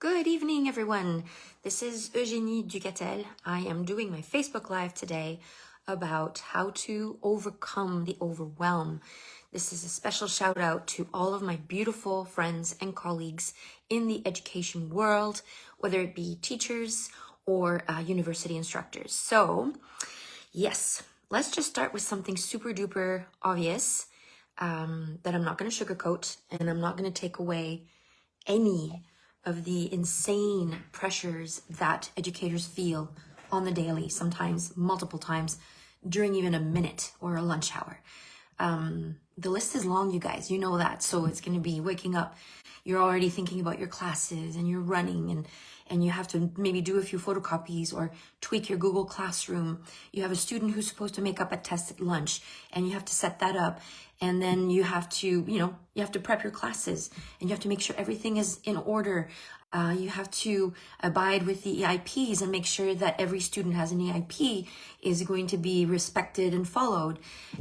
Good evening, everyone. This is Eugénie Ducatel. I am doing my Facebook Live today about how to overcome the overwhelm. This is a special shout out to all of my beautiful friends and colleagues in the education world, whether it be teachers or university instructors. So, yes, let's just start with something super duper obvious that I'm not going to sugarcoat, and I'm not going to take away any of the insane pressures that educators feel on the daily, sometimes multiple times during even a minute or a lunch hour. The list is long, you guys, you know that. So it's going to be waking up, you're already thinking about your classes and you're running and you have to maybe do a few photocopies or tweak your Google Classroom. You have a student who's supposed to make up a test at lunch and you have to set that up. And then you have to, you have to prep your classes and you have to make sure everything is in order. You have to abide with the EIPs and make sure that every student has an EIP is going to be respected and followed,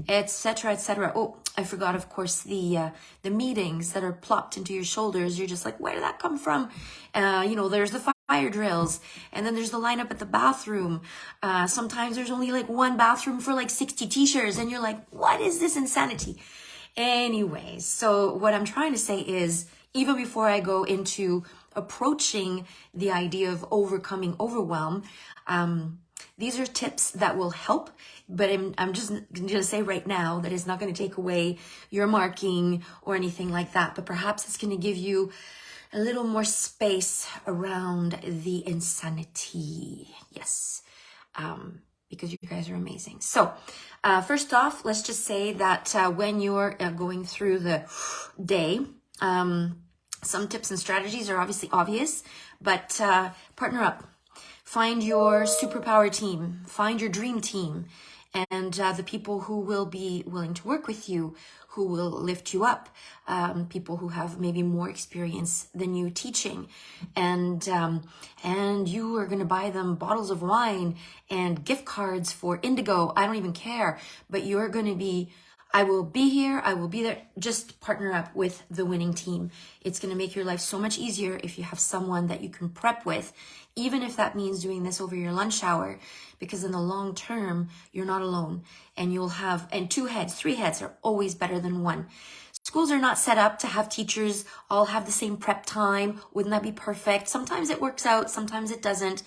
etc., etc. Oh, I forgot, of course, the meetings that are plopped into your shoulders. You're just like, where did that come from? There's the fire drills, and then there's the lineup at the bathroom. Sometimes there's only like one bathroom for like 60 teachers, and you're like, what is this insanity? Anyways, so what I'm trying to say is, even before I go into approaching the idea of overcoming overwhelm, these are tips that will help, but I'm just going to say right now that it's not going to take away your marking or anything like that, but perhaps it's going to give you a little more space around the insanity. Yes. Because you guys are amazing. So first off, let's just say that when you're going through the day, some tips and strategies are obviously obvious, but partner up. Find your superpower team, find your dream team, and the people who will be willing to work with you, who will lift you up, people who have maybe more experience than you teaching, and you are going to buy them bottles of wine and gift cards for Indigo. I don't even care, but you're going to be, I will be here, I will be there. Just partner up with the winning team. It's going to make your life so much easier if you have someone that you can prep with, even if that means doing this over your lunch hour, because in the long term, you're not alone, and you'll have, and 2 heads, 3 heads are always better than one. Schools are not set up to have teachers all have the same prep time. Wouldn't that be perfect? Sometimes it works out, sometimes it doesn't,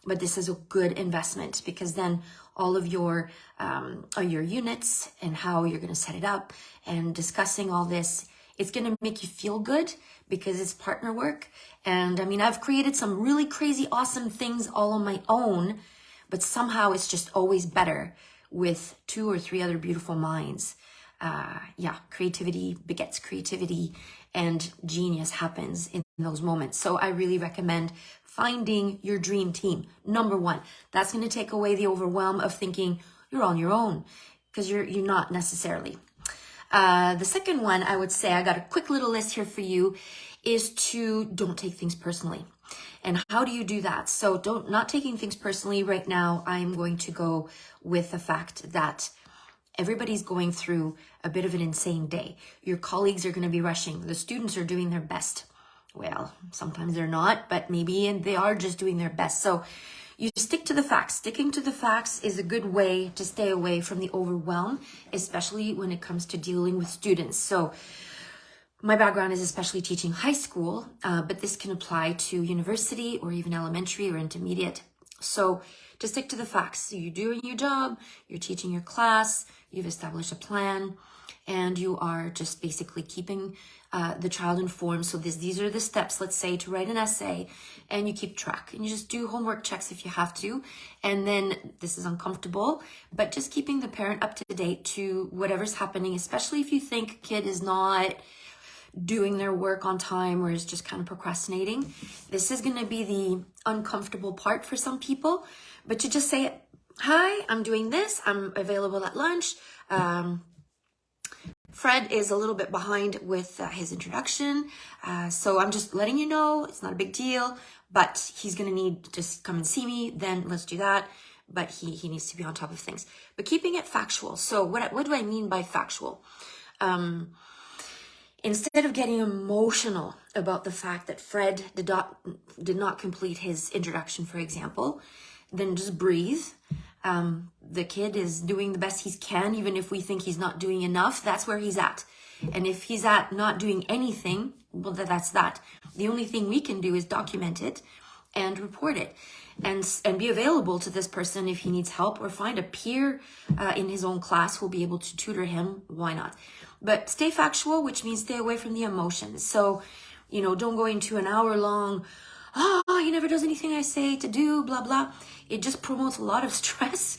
but this is a good investment, because then all of your units and how you're going to set it up and discussing all this, it's going to make you feel good because it's partner work. And I mean, I've created some really crazy, awesome things all on my own, but somehow it's just always better with 2 or 3 other beautiful minds. Creativity begets creativity, and genius happens in those moments. So I really recommend finding your dream team. Number 1, that's going to take away the overwhelm of thinking you're on your own, because you're not necessarily. The second one, I would say, I got a quick little list here for you, is to don't take things personally. And how do you do that? So not taking things personally right now, I'm going to go with the fact that everybody's going through a bit of an insane day. Your colleagues are going to be rushing. The students are doing their best. Well, sometimes they're not, but maybe they are just doing their best. So you stick to the facts. Sticking to the facts is a good way to stay away from the overwhelm, especially when it comes to dealing with students. So my background is especially teaching high school, but this can apply to university or even elementary or intermediate. So to stick to the facts, you're doing your job, you're teaching your class, you've established a plan, and you are just basically keeping the child informed. So these are the steps, let's say, to write an essay, and you keep track. And you just do homework checks if you have to. And then this is uncomfortable, but just keeping the parent up to date to whatever's happening, especially if you think a kid is not doing their work on time or is just kind of procrastinating. This is going to be the uncomfortable part for some people, but you just say, hi, I'm doing this. I'm available at lunch. Fred is a little bit behind with his introduction. So I'm just letting you know, it's not a big deal, but he's going to need to just come and see me. Then let's do that. But he needs to be on top of things, but keeping it factual. So what do I mean by factual? Instead of getting emotional about the fact that Fred did not complete his introduction, for example, then just breathe. The kid is doing the best he can, even if we think he's not doing enough. That's where he's at. And if he's at not doing anything, well, that's that. The only thing we can do is document it and report it, and be available to this person if he needs help, or find a peer in his own class who will be able to tutor him. Why not? But stay factual, which means stay away from the emotions. So, don't go into an hour long, he never does anything I say to do, blah, blah. It just promotes a lot of stress.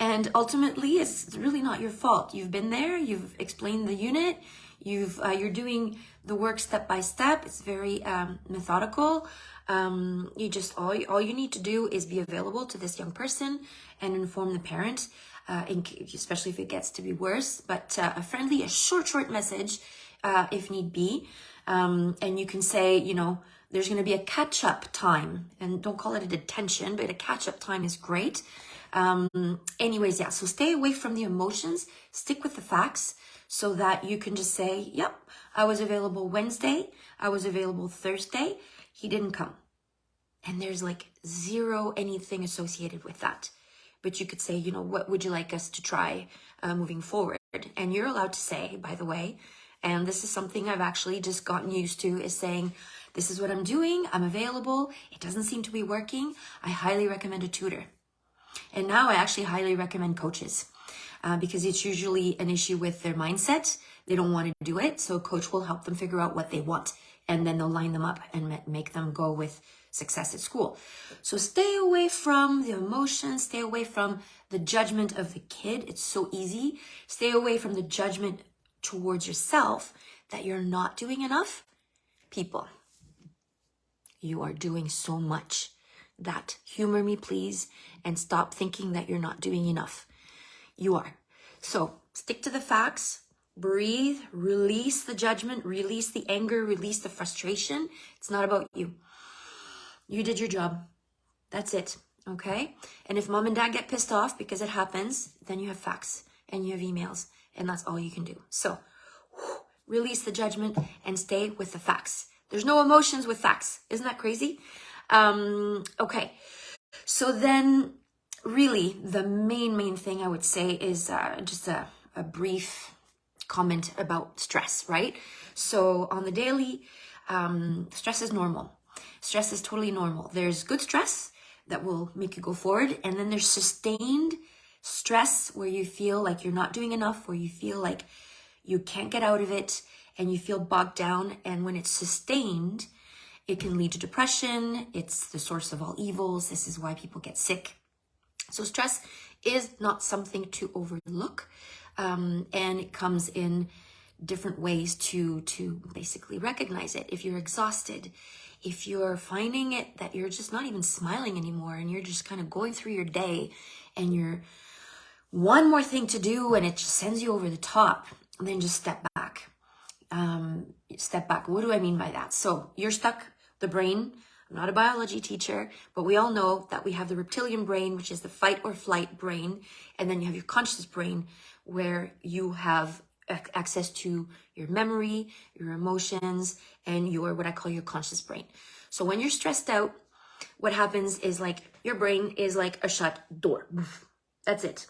And ultimately, it's really not your fault. You've been there, you've explained the unit, you're doing the work step by step. It's very methodical. You just, all you need to do is be available to this young person and inform the parent, especially if it gets to be worse, but a short message, if need be. And you can say, there's going to be a catch-up time, and don't call it a detention, but a catch-up time is great. Anyways, yeah, so stay away from the emotions, stick with the facts, so that you can just say, yep, I was available Wednesday, I was available Thursday, he didn't come. And there's like zero anything associated with that. But you could say, what would you like us to try moving forward? And you're allowed to say, by the way, and this is something I've actually just gotten used to, is saying, this is what I'm doing, I'm available, it doesn't seem to be working, I highly recommend a tutor. And now I actually highly recommend coaches, because it's usually an issue with their mindset. They don't want to do it, so a coach will help them figure out what they want, and then they'll line them up and make them go with success at school. So stay away from the emotions, stay away from the judgment of the kid. It's so easy. Stay away from the judgment towards yourself that you're not doing enough. People, you are doing so much. That humor me, please, and stop thinking that you're not doing enough. You are. So stick to the facts, breathe, release the judgment, release the anger, release the frustration. It's not about you. You did your job. That's it. Okay? And if mom and dad get pissed off, because it happens, then you have facts and you have emails, and that's all you can do. So release the judgment and stay with the facts. There's no emotions with facts. Isn't that crazy? Okay. So then really the main thing I would say is just a brief comment about stress, right? So on the daily, stress is normal. Stress is totally normal. There's good stress that will make you go forward. And then there's sustained stress where you feel like you're not doing enough, where you feel like you can't get out of it and you feel bogged down. And when it's sustained, it can lead to depression. It's the source of all evils. This is why people get sick. So stress is not something to overlook. And it comes in different ways to basically recognize it. If you're exhausted, if you're finding it that you're just not even smiling anymore and you're just kind of going through your day and you're one more thing to do and it just sends you over the top, then just step back. Step back. What do I mean by that? So you're stuck, the brain. I'm not a biology teacher, but we all know that we have the reptilian brain, which is the fight or flight brain. And then you have your conscious brain, where you have access to your memory, your emotions, and your, what I call your conscious brain. So when you're stressed out, what happens is like your brain is like a shut door. That's it.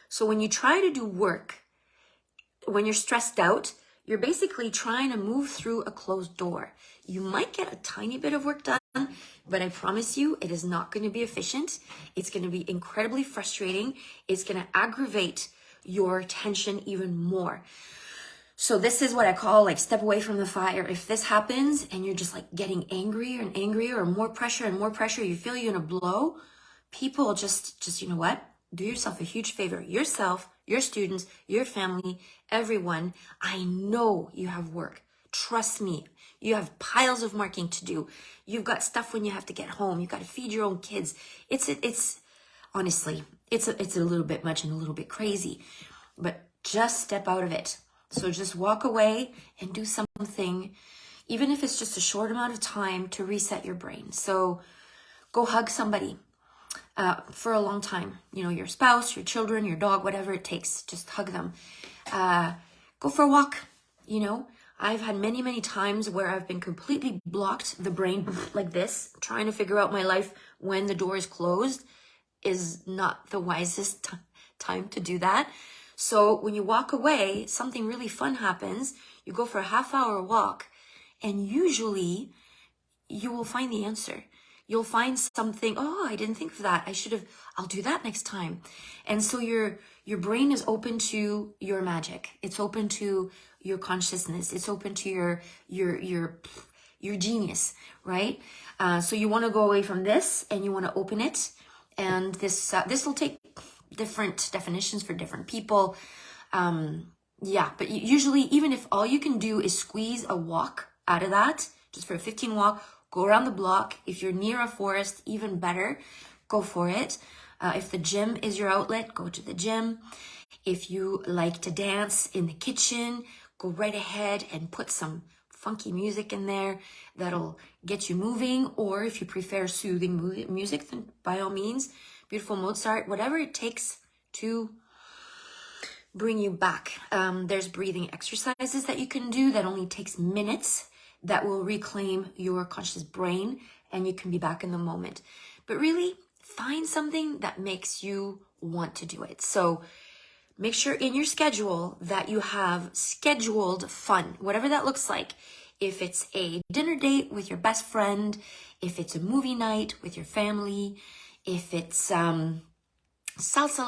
So when you try to do work, when you're stressed out, you're basically trying to move through a closed door. You might get a tiny bit of work done, but I promise you, it is not going to be efficient. It's going to be incredibly frustrating. It's going to aggravate your tension even more. So this is what I call like step away from the fire. If this happens and you're just like getting angrier and angrier, or more pressure and more pressure, you feel you're going to blow, people just, you know what? Do yourself a huge favor. Yourself, your students, your family, everyone. I know you have work. Trust me. You have piles of marking to do. You've got stuff when you have to get home. You've got to feed your own kids. It's honestly, it's a little bit much and a little bit crazy, but just step out of it. So just walk away and do something, even if it's just a short amount of time, to reset your brain. So go hug somebody for a long time. You know, your spouse, your children, your dog, whatever it takes, just hug them. Go for a walk, you know. I've had many, many times where I've been completely blocked, the brain like this, trying to figure out my life when the door is closed is not the wisest time to do that. So when you walk away, something really fun happens. You go for a half-hour walk, and usually you will find the answer. You'll find something, oh, I didn't think of that. I'll do that next time. And so your brain is open to your magic. It's open to your consciousness. It's open to your genius, right? So you want to go away from this and you want to open it. And this will take different definitions for different people. Yeah, but usually, even if all you can do is squeeze a walk out of that, just for a 15 walk, go around the block. If you're near a forest, even better, go for it. If the gym is your outlet, go to the gym. If you like to dance in the kitchen, go right ahead and put some funky music in there that'll get you moving. Or if you prefer soothing music, then by all means, beautiful Mozart, whatever it takes to bring you back. There's breathing exercises that you can do that only takes minutes that will reclaim your conscious brain, and you can be back in the moment. But really, find something that makes you want to do it. So make sure in your schedule that you have scheduled fun, whatever that looks like. If it's a dinner date with your best friend, if it's a movie night with your family, if it's salsa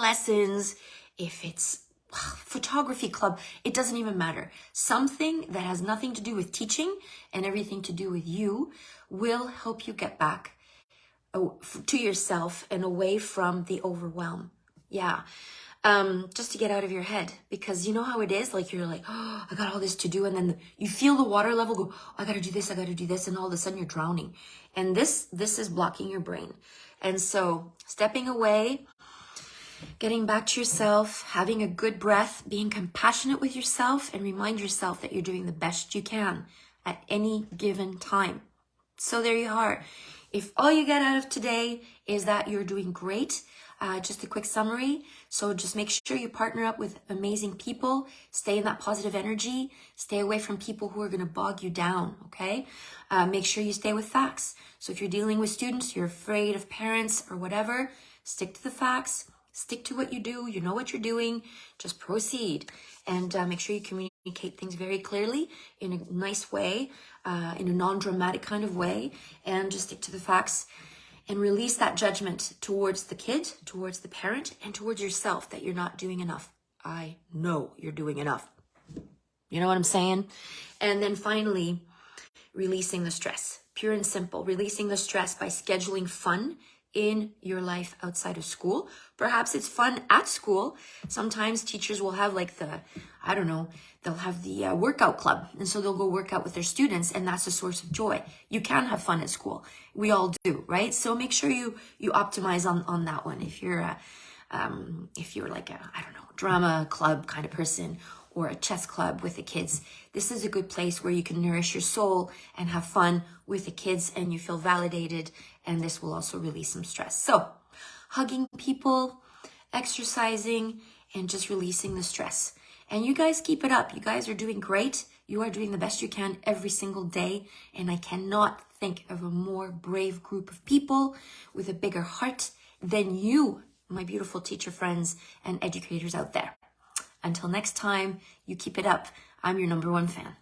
lessons, if it's photography club, it doesn't even matter. Something that has nothing to do with teaching and everything to do with you will help you get back to yourself and away from the overwhelm. Yeah. Just to get out of your head, because you know how it is, like you're like, oh, I got all this to do, and then you feel the water level go, oh, I gotta do this, and all of a sudden you're drowning. And this is blocking your brain. And so stepping away, getting back to yourself, having a good breath, being compassionate with yourself, and remind yourself that you're doing the best you can at any given time. So there you are. If all you get out of today is that you're doing great, just a quick summary. So just make sure you partner up with amazing people, stay in that positive energy, stay away from people who are going to bog you down, okay? Make sure you stay with facts. So if you're dealing with students, you're afraid of parents or whatever, stick to the facts. Stick to what you do. You know what you're doing. Just proceed. And make sure you communicate things very clearly in a nice way, in a non-dramatic kind of way. And just stick to the facts and release that judgment towards the kid, towards the parent, and towards yourself that you're not doing enough. I know you're doing enough. You know what I'm saying? And then finally, releasing the stress. Pure and simple. Releasing the stress by scheduling fun in your life outside of school. Perhaps it's fun at school. Sometimes teachers will have like they'll have the workout club. And so they'll go work out with their students, and that's a source of joy. You can have fun at school. We all do, right? So make sure you optimize on that one. If you're like a, drama club kind of person, or a chess club with the kids, this is a good place where you can nourish your soul and have fun with the kids, and you feel validated, and this will also release some stress. So hugging people, exercising, and just releasing the stress. And you guys keep it up. You guys are doing great. You are doing the best you can every single day. And I cannot think of a more brave group of people with a bigger heart than you, my beautiful teacher friends and educators out there. Until next time, you keep it up. I'm your #1 fan.